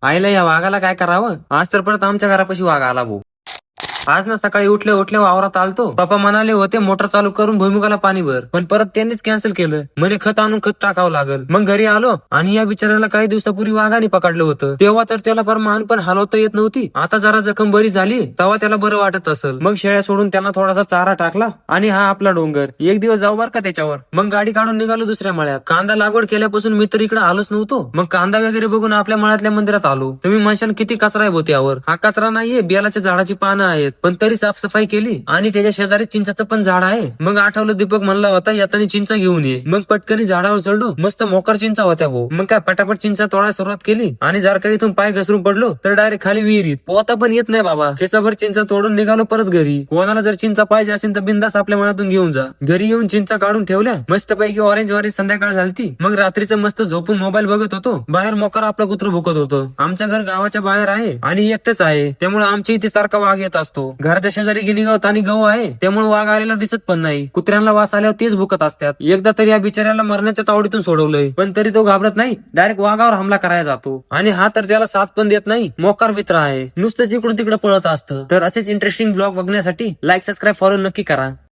आईला या वाघाला काय करावं, आज तर परत आमच्या घरापाशी वाघ आला भाऊ. आज ना सकाळी उठले उठले वावरात आलतो. पप्पा म्हणाले होते मोटर चालू करून भुईमुगाला पाणी भर, पण परत त्यांनीच कॅन्सल केलं. म्हणे खत आणून खत टाकावं लागल. मग घरी आलो आणि या बिचाऱ्याला काही दिवसापूर्वी वाघाने पकडलं होतं. तेव्हा तर त्याला परमान पण हलवता येत नव्हती. आता जरा जखम बरी झाली तेव्हा त्याला बरं वाटत असेल. मग शेळ्या सोडून त्यांना थोडासा चारा टाकला आणि हा आपला डोंगर. एक दिवस जाऊ बर का त्याच्यावर. मग गाडी काढून निघालो दुसऱ्या मळ्यात. कांदा लागवड केल्यापासून मी तर इकडे आलोच नव्हतो. मग कांदा वगैरे बघून आपल्या मळ्यातल्या मंदिरात आलो. तुम्ही म्हणशाल किती कचरा आहे होते यावर. हा कचरा नाहीये, बेलाच्या झाडाची पानं आहेत. पण तरी साफसफाई केली आणि त्याच्या शेजारी चिंचाचं पण झाड आहे. मग आठवलं दीपक म्हणला होता येताना चिंचा घेऊन ये. मग पटकनी झाडावर चढलो. मस्त मोकर चिंचा होत्या भाऊ. मग काय पटापट चिंचा तोडायला सुरुवात केली आणि जर का इथून पाय घसरून पडलो तर डायरेक्ट खाली विहिरीत. पोहता पण येत नाही बाबा. खेसाभर चिंचा तोडून निघालो परत घरी. कोणाला जर चिंचा पाहिजे असेल तर बिंदास आपल्या मनातून घेऊन जा. घरी येऊन चिंचा काढून ठेवल्या. मस्त पैकी ऑरेंज संध्याकाळ झालती. मग रात्रीचं मस्त झोपून मोबाईल बघत होतो. बाहेर मोकर आपलं कुत्र भुकत होतं. आमचं घर गावाच्या बाहेर आहे आणि एकटंच आहे, त्यामुळे आमच्या इथे सारखा वाघ येत असतो. घराच्या शेजारी गिनीगावत आणि गहू आहे, त्यामुळे वाघ आलेला दिसत पण नाही. कुत्र्यांना वास आल्यावर तेच भुकत असतात. एकदा तरी या बिचाऱ्याला मरण्याच्या तावडीतून सोडवलंय, पण तरी तो घाबरत नाही. डायरेक्ट वाघावर हमला करायला जातो आणि हा तर त्याला साथ पण देत नाही. मोकार मित्र आहे, नुसतं जिकडून तिकडे पळत असतं. तर असेच इंटरेस्टिंग ब्लॉग बघण्यासाठी लाईक सबस्क्राईब फॉलो नक्की करा.